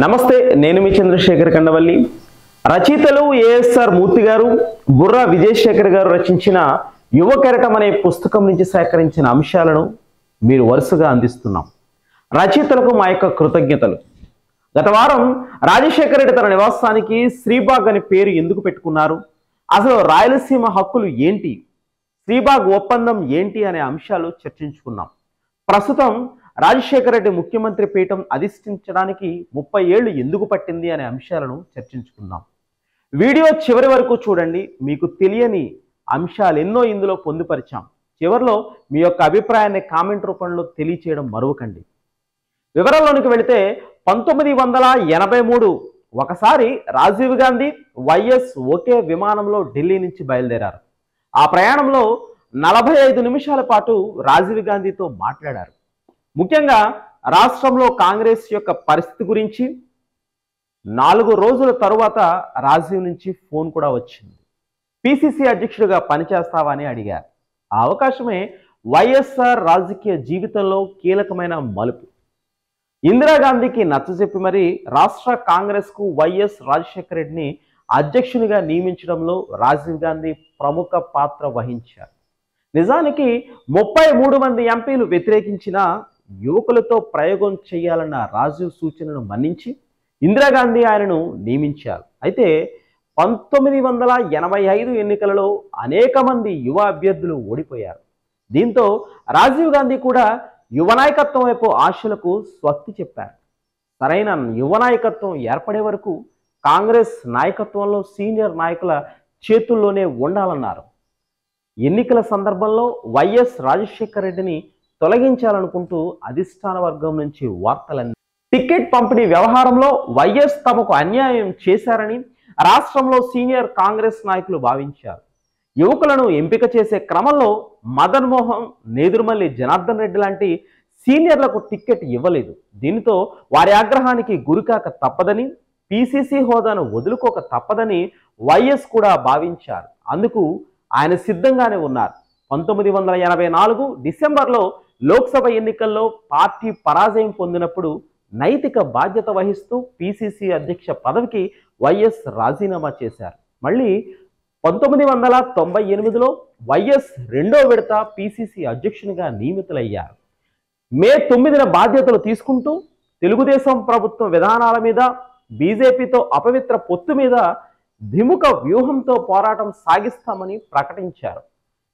నమస్తే, నేను మీ చంద్రశేఖర్ కండవల్లి. రచయితలు ఏఎస్ఆర్ మూర్తి గారు, బుర్రా విజయశేఖర్ గారు రచించిన యువ కెరటం అనే పుస్తకం నుంచి సేకరించిన అంశాలను మీరు వరుసగా అందిస్తున్నాం. రచయితలకు మా యొక్క కృతజ్ఞతలు. గత వారం రాజశేఖర రెడ్డి తన నివాసానికి శ్రీబాగ్ అనే పేరు ఎందుకు పెట్టుకున్నారు, అసలు రాయలసీమ హక్కులు ఏంటి, శ్రీబాగ్ ఒప్పందం ఏంటి అనే అంశాలు చర్చించుకున్నాం. ప్రస్తుతం రాజశేఖర రెడ్డి ముఖ్యమంత్రి పీఠం అధిష్ఠించడానికి 30 ఏళ్లు ఎందుకు పట్టింది అనే అంశాలను చర్చించుకుందాం. వీడియో చివరి వరకు చూడండి, మీకు తెలియని అంశాలు ఎన్నో ఇందులో పొందుపరిచాం. చివరిలో మీ యొక్క అభిప్రాయాన్ని కామెంట్ రూపంలో తెలియచేయడం మరువకండి. వివరాల్లోనికి వెళితే 1983 ఒకసారి రాజీవ్ గాంధీ, వైఎస్ ఒకే విమానంలో ఢిల్లీ నుంచి బయలుదేరారు. ఆ ప్రయాణంలో 45 నిమిషాల పాటు రాజీవ్ గాంధీతో మాట్లాడారు. ముఖ్యంగా రాష్ట్రంలో కాంగ్రెస్ యొక్క పరిస్థితి గురించి. 4 రోజుల తరువాత రాజీవ్ నుంచి ఫోన్ కూడా వచ్చింది. పిసిసి అధ్యక్షుడిగా పనిచేస్తావా అని అడిగారు. ఆ అవకాశమే వైఎస్ఆర్ రాజకీయ జీవితంలో కీలకమైన మలుపు. ఇందిరాగాంధీకి నచ్చజెప్పి మరి రాష్ట్ర కాంగ్రెస్కు వైఎస్ రాజశేఖర రెడ్డిని అధ్యక్షునిగా నియమించడంలో రాజీవ్ గాంధీ ప్రముఖ పాత్ర వహించారు. నిజానికి 33 మంది ఎంపీలు వ్యతిరేకించిన యువకులతో ప్రయోగం చేయాలన్న రాజీవ్ సూచనను మన్నించి ఇందిరాగాంధీ ఆయనను నియమించారు. అయితే 1985 ఎన్నికలలో అనేక మంది యువ అభ్యర్థులు ఓడిపోయారు. దీంతో రాజీవ్ గాంధీ కూడా యువ నాయకత్వం వైపు ఆశలకు స్వస్తి చెప్పారు. సరైన యువ నాయకత్వం ఏర్పడే వరకు కాంగ్రెస్ నాయకత్వంలో సీనియర్ నాయకుల చేతుల్లోనే ఉండాలన్నారు. ఎన్నికల సందర్భంలో వైఎస్ రాజశేఖర రెడ్డిని తొలగించాలనుకుంటూ అధిష్టాన వర్గం నుంచి వార్తలన్నీ. టికెట్ పంపిణీ వ్యవహారంలో వైఎస్ తమకు అన్యాయం చేశారని రాష్ట్రంలో సీనియర్ కాంగ్రెస్ నాయకులు భావించారు. యువకులను ఎంపిక చేసే క్రమంలో మదన్ మోహన్, నేదురుమల్లి జనార్దన్ రెడ్డి లాంటి సీనియర్లకు టికెట్ ఇవ్వలేదు. దీనితో వారి ఆగ్రహానికి గురికాక తప్పదని, పిసిసి హోదాను వదులుకోక తప్పదని వైఎస్ కూడా భావించారు. అందుకు ఆయన సిద్ధంగానే ఉన్నారు. 1984 డిసెంబర్లో లోక్సభ ఎన్నికల్లో పార్టీ పరాజయం పొందినప్పుడు నైతిక బాధ్యత వహిస్తూ పిసిసి అధ్యక్ష పదవికి వైఎస్ రాజీనామా చేశారు. మళ్ళీ 1998లో వైఎస్ 2వ విడత పిసిసి అధ్యక్షునిగా నియమితులయ్యారు. మే 9న బాధ్యతలు తీసుకుంటూ తెలుగుదేశం ప్రభుత్వం విధానాల మీద, బీజేపీతో అపవిత్ర పొత్తు మీద ద్విముఖ వ్యూహంతో పోరాటం సాగిస్తామని ప్రకటించారు.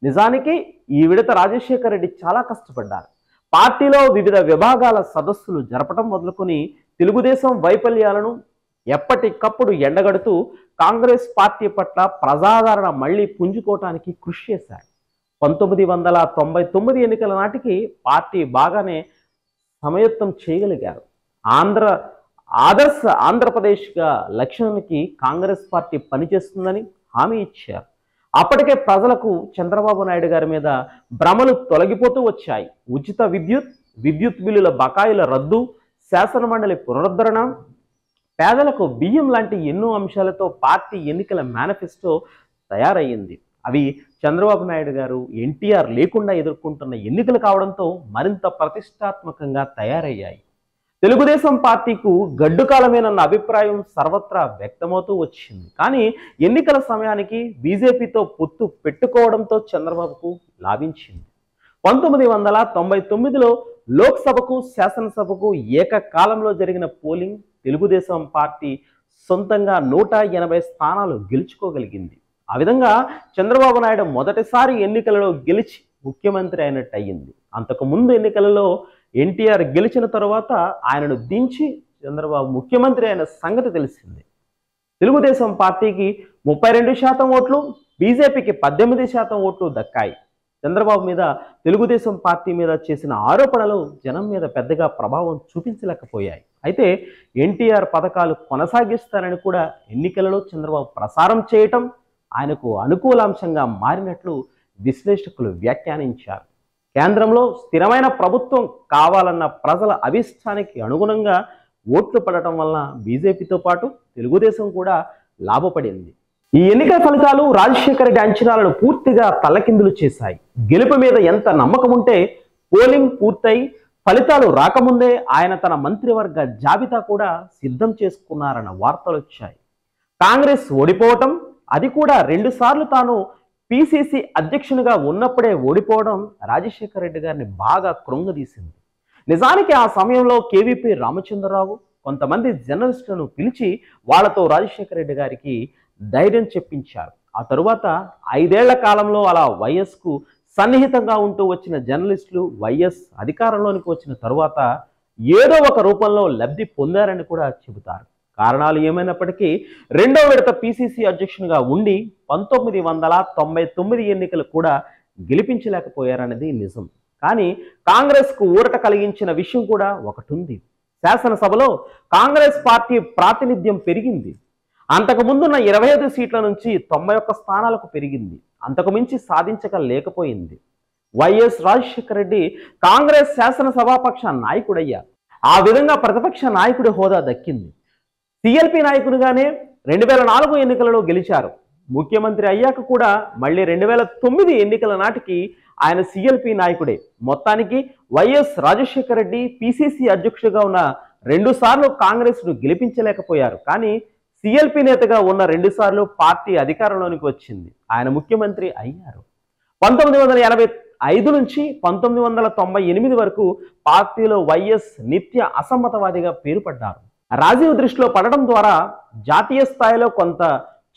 నిజానికి ఈ విడత రాజశేఖర రెడ్డి చాలా కష్టపడ్డారు. పార్టీలో వివిధ విభాగాల సదస్సులు జరపడం మొదలుకొని తెలుగుదేశం వైఫల్యాలను ఎప్పటికప్పుడు ఎండగడుతూ కాంగ్రెస్ పార్టీ పట్ల ప్రజాదరణ మళ్లీ పుంజుకోవటానికి కృషి చేశారు. 1999 ఎన్నికల నాటికి పార్టీ బాగానే సమయత్తం చేయగలిగారు. ఆదర్శ ఆంధ్రప్రదేశ్గా లక్ష్యానికి కాంగ్రెస్ పార్టీ పనిచేస్తుందని హామీ ఇచ్చారు. అప్పటికే ప్రజలకు చంద్రబాబు నాయుడు గారి మీద భ్రమలు తొలగిపోతూ వచ్చాయి. ఉచిత విద్యుత్ బిల్లుల బకాయిల రద్దు, శాసనమండలి పునరుద్ధరణ, పేదలకు బియ్యం లాంటి ఎన్నో అంశాలతో పార్టీ ఎన్నికల మేనిఫెస్టో తయారయ్యింది. అవి చంద్రబాబు నాయుడు గారు, ఎన్టీఆర్ లేకుండా ఎదుర్కొంటున్న ఎన్నికలు కావడంతో మరింత ప్రతిష్టాత్మకంగా తయారయ్యాయి. తెలుగుదేశం పార్టీకు గడ్డు కాలమేనన్న అభిప్రాయం సర్వత్రా వ్యక్తమవుతూ వచ్చింది. కానీ ఎన్నికల సమయానికి బీజేపీతో పొత్తు పెట్టుకోవడంతో చంద్రబాబుకు లాభించింది. 1999లో లోక్సభకు, శాసనసభకు ఏకకాలంలో జరిగిన పోలింగ్ తెలుగుదేశం పార్టీ సొంతంగా 180 స్థానాలు గెలుచుకోగలిగింది. ఆ విధంగా చంద్రబాబు నాయుడు మొదటిసారి ఎన్నికలలో గెలిచి ముఖ్యమంత్రి అయినట్టు అయ్యింది. అంతకు ముందు ఎన్నికలలో ఎన్టీఆర్ గెలిచిన తరువాత ఆయనను దించి చంద్రబాబు ముఖ్యమంత్రి అయిన సంగతి తెలిసింది. తెలుగుదేశం పార్టీకి 32% ఓట్లు, బీజేపీకి 18% ఓట్లు దక్కాయి. చంద్రబాబు మీద, తెలుగుదేశం పార్టీ మీద చేసిన ఆరోపణలు జనం మీద పెద్దగా ప్రభావం చూపించలేకపోయాయి. అయితే ఎన్టీఆర్ పథకాలు కొనసాగిస్తారని కూడా ఎన్నికలలో చంద్రబాబు ప్రసారం చేయటం ఆయనకు అనుకూలాంశంగా మారినట్లు విశ్లేషకులు వ్యాఖ్యానించారు. కేంద్రంలో స్థిరమైన ప్రభుత్వం కావాలన్న ప్రజల అభిష్టానికి అనుగుణంగా ఓట్లు పడటం వలన బీజేపీతో పాటు తెలుగుదేశం కూడా లాభపడింది. ఈ ఎన్నికల ఫలితాలు రాజశేఖర రెడ్డి అంచనాలను పూర్తిగా తలకిందులు చేశాయి. గెలుపు మీద ఎంత నమ్మకం ఉంటే పోలింగ్ పూర్తయి ఫలితాలు రాకముందే ఆయన తన మంత్రివర్గ జాబితా కూడా సిద్ధం చేసుకున్నారన్న వార్తలు వచ్చాయి. కాంగ్రెస్ ఓడిపోవటం, అది కూడా 2 సార్లు తాను పిసిసి అధ్యక్షునిగా ఉన్నప్పుడే ఓడిపోవడం రాజశేఖర రెడ్డి గారిని బాగా కృంగదీసింది. నిజానికి ఆ సమయంలో కేవీపీ రామచంద్రరావు కొంతమంది జర్నలిస్టులను పిలిచి వాళ్లతో రాజశేఖర రెడ్డి గారికి ధైర్యం చెప్పించారు. ఆ తరువాత 5 ఏళ్ల కాలంలో అలా వైఎస్కు సన్నిహితంగా ఉంటూ వచ్చిన జర్నలిస్టులు వైఎస్ అధికారంలోనికి వచ్చిన తరువాత ఏదో ఒక రూపంలో లబ్ధి పొందారని కూడా చెబుతారు. కారణాలు ఏమైనప్పటికీ రెండో విడత పిసిసి అధ్యక్షునిగా ఉండి 1999 ఎన్నికలు కూడా గెలిపించలేకపోయారన్నది నిజం. కానీ కాంగ్రెస్కు ఊరట కలిగించిన విషయం కూడా ఒకటి ఉంది. శాసనసభలో కాంగ్రెస్ పార్టీ ప్రాతినిధ్యం పెరిగింది. అంతకు ముందున్న 25 సీట్ల నుంచి 91 స్థానాలకు పెరిగింది. అంతకు మించి సాధించలేకపోయింది. వైఎస్ రాజశేఖర రెడ్డి కాంగ్రెస్ శాసనసభాపక్ష నాయకుడయ్యారు. ఆ విధంగా ప్రతిపక్ష నాయకుడి హోదా దక్కింది. సిఎల్పి నాయకుడిగానే 2004 ఎన్నికలలో గెలిచారు. ముఖ్యమంత్రి అయ్యాక కూడా మళ్ళీ 2009 ఎన్నికల నాటికి ఆయన సిఎల్పి నాయకుడే. మొత్తానికి వైఎస్ రాజశేఖర రెడ్డి పిసిసి అధ్యక్షుడిగా ఉన్న 2 సార్లు కాంగ్రెస్ను గెలిపించలేకపోయారు. కానీ సిఎల్పి నేతగా ఉన్న 2 సార్లు పార్టీ అధికారంలోనికి వచ్చింది. ఆయన ముఖ్యమంత్రి అయ్యారు. 1985 నుంచి 1998 వరకు పార్టీలో వైఎస్ నిత్య అసమ్మతవాదిగా పేరుపడ్డారు. రాజీవ్ దృష్టిలో పడడం ద్వారా జాతీయ స్థాయిలో కొంత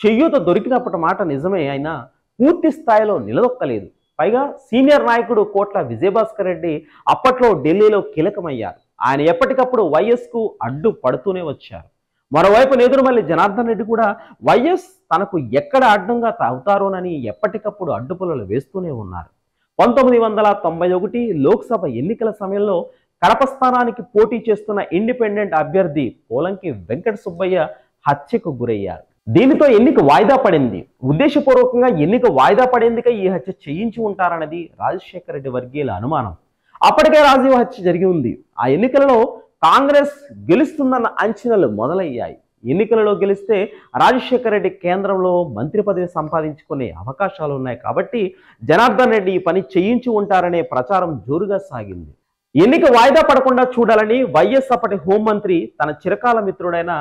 చెయ్యూత దొరికినప్పటి మాట నిజమే, అయినా పూర్తి స్థాయిలో నిలదొక్కలేదు. పైగా సీనియర్ నాయకుడు కోట్ల విజయభాస్కర్ రెడ్డి అప్పట్లో ఢిల్లీలో కీలకమయ్యారు. ఆయన ఎప్పటికప్పుడు వైఎస్కు అడ్డు పడుతూనే వచ్చారు. మరోవైపు నేదురుమల్లి జనార్దన్ రెడ్డి కూడా వైఎస్ తనకు ఎక్కడ అడ్డంగా తాగుతారోనని ఎప్పటికప్పుడు అడ్డుపుల్లలు వేస్తూనే ఉన్నారు. 1991 లోక్సభ ఎన్నికల సమయంలో కడప స్థానానికి పోటీ చేస్తున్న ఇండిపెండెంట్ అభ్యర్థి పోలంకి వెంకట సుబ్బయ్య హత్యకు గురయ్యారు. దీనితో ఎన్నిక వాయిదా పడింది. ఉద్దేశపూర్వకంగా ఎన్నిక వాయిదా పడేందుకే ఈ హత్య చేయించి ఉంటారన్నది రాజశేఖర రెడ్డి వర్గీయుల అనుమానం. అప్పటికే రాజీవ్ హత్య జరిగి ఉంది. ఆ ఎన్నికలలో కాంగ్రెస్ గెలుస్తుందన్న అంచనాలు మొదలయ్యాయి. ఎన్నికలలో గెలిస్తే రాజశేఖర రెడ్డి కేంద్రంలో మంత్రి పదవి సంపాదించుకునే అవకాశాలు ఉన్నాయి. కాబట్టి జనార్దన్ రెడ్డి ఈ పని చేయించి ఉంటారనే ప్రచారం జోరుగా సాగింది. ఎన్నిక వాయిదా పడకుండా చూడాలని వైఎస్ అప్పటి హోంమంత్రి తన చిరకాల మిత్రుడైన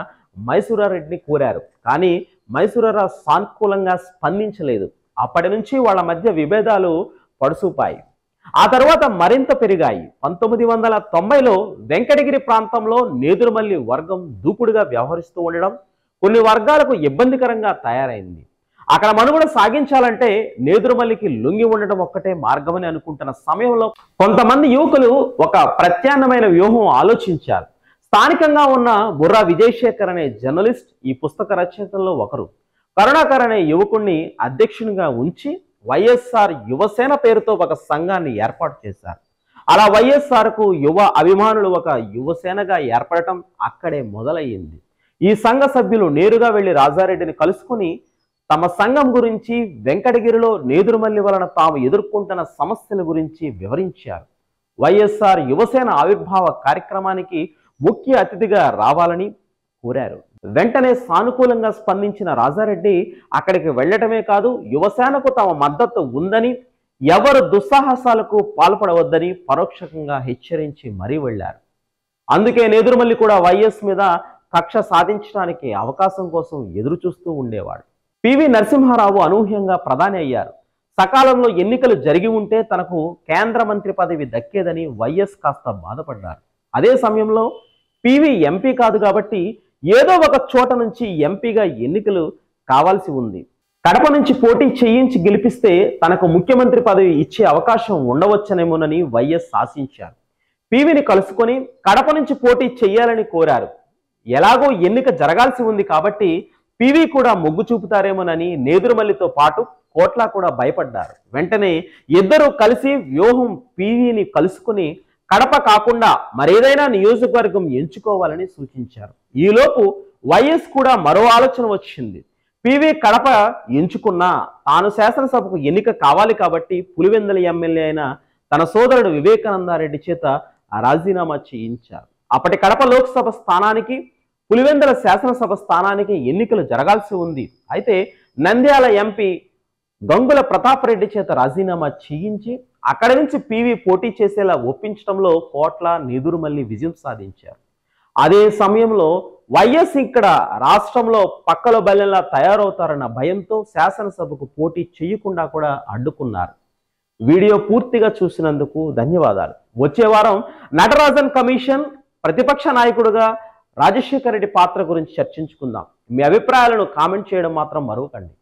మైసూరారెడ్డిని కోరారు. కానీ మైసూరారా సానుకూలంగా స్పందించలేదు. అప్పటి నుంచి వాళ్ళ మధ్య విభేదాలు పడుసూపాయి. ఆ తర్వాత మరింత పెరిగాయి. 1990లో వెంకటగిరి ప్రాంతంలో నేదురుమల్లి వర్గం దూకుడుగా వ్యవహరిస్తూ ఉండడం కొన్ని వర్గాలకు ఇబ్బందికరంగా తయారైంది. అక్కడ మనుగడ సాగించాలంటే నేదురుమల్లికి లొంగి ఉండడం ఒక్కటే మార్గమని అనుకుంటున్న సమయంలో కొంతమంది యువకులు ఒక ప్రత్యామ్నాయమైన వ్యూహం ఆలోచించారు. స్థానికంగా ఉన్న బుర్రా విజయశేఖర్ అనే జర్నలిస్ట్ ఈ పుస్తక రచయితల్లో ఒకరు. కరుణాకర్ అనే యువకుణ్ణి అధ్యక్షునిగా ఉంచి వైఎస్ఆర్ యువసేన పేరుతో ఒక సంఘాన్ని ఏర్పాటు చేశారు. అలా వైఎస్ఆర్కు యువ అభిమానులు ఒక యువసేనగా ఏర్పడటం అక్కడే మొదలయ్యింది. ఈ సంఘ సభ్యులు నేరుగా వెళ్లి రాజారెడ్డిని కలుసుకుని తమ సంఘం గురించి, వెంకటగిరిలో నేదురుమల్లి వలన తాము ఎదుర్కొంటున్న సమస్యల గురించి వివరించారు. వైఎస్ఆర్ యువసేన ఆవిర్భావ కార్యక్రమానికి ముఖ్య అతిథిగా రావాలని కోరారు. వెంటనే సానుకూలంగా స్పందించిన రాజారెడ్డి అక్కడికి వెళ్లటమే కాదు, యువసేనకు తమ మద్దతు ఉందని, ఎవరు దుస్సాహసాలకు పాల్పడవద్దని పరోక్షంగా హెచ్చరించి మరీ వెళ్లారు. అందుకే నేదురుమల్లి కూడా వైఎస్ మీద కక్ష సాధించడానికి అవకాశం కోసం ఎదురు చూస్తూ ఉండేవాడు. పివి నరసింహారావు అనూహ్యంగా ప్రధాని అయ్యారు. సకాలంలో ఎన్నికలు జరిగి ఉంటే తనకు కేంద్ర మంత్రి పదవి దక్కేదని వైఎస్ కాస్త బాధపడ్డారు. అదే సమయంలో పివి ఎంపీ కాదు కాబట్టి ఏదో ఒక చోట నుంచి ఎంపీగా ఎన్నికలు కావాల్సి ఉంది. కడప నుంచి పోటీ చేయించి గెలిపిస్తే తనకు ముఖ్యమంత్రి పదవి ఇచ్చే అవకాశం ఉండవచ్చనేమోనని వైఎస్ ఆశించారు. పివిని కలుసుకొని కడప నుంచి పోటీ చేయాలని కోరారు. ఎలాగో ఎన్నిక జరగాల్సి ఉంది కాబట్టి పివి కూడా మొగ్గు చూపుతారేమోనని నేదురుమల్లితో పాటు కోట్ల కూడా భయపడ్డారు. వెంటనే ఇద్దరూ కలిసి వ్యూహం పివిని కలుసుకుని కడప కాకుండా మరేదైనా నియోజకవర్గం ఎంచుకోవాలని సూచించారు. ఈలోపు వైఎస్ కూడా మరో ఆలోచన వచ్చింది. పివి కడప ఎంచుకున్నా తాను శాసనసభకు ఎన్నిక కావాలి కాబట్టి పులివెందుల ఎమ్మెల్యే అయిన తన సోదరుడు వివేకానందారెడ్డి చేత రాజీనామా చేయించారు. అప్పటి కడప లోక్సభ స్థానానికి, పులివెందుల శాసనసభ స్థానానికి ఎన్నికలు జరగాల్సి ఉంది. అయితే నంద్యాల ఎంపీ గంగుల ప్రతాప్ రెడ్డి చేత రాజీనామా చేయించి అక్కడి నుంచి పివి పోటీ చేసేలా ఒప్పించడంలో కోట్ల నెదురుమల్లి విజయం సాధించారు. అదే సమయంలో వైఎస్ ఇక్కడ రాష్ట్రంలో పక్కలో బల్లెంలా తయారవుతారన్న భయంతో శాసనసభకు పోటీ చేయకుండా కూడా అడ్డుకున్నారు. వీడియో పూర్తిగా చూసినందుకు ధన్యవాదాలు. వచ్చే వారం నటరాజన్ కమిషన్ ప్రతిపక్ష నాయకుడిగా రాజశేఖర రెడ్డి పాత్ర గురించి చర్చించుకుందాం. మీ అభిప్రాయాలను కామెంట్ చేయడం మాత్రం మరవకండి.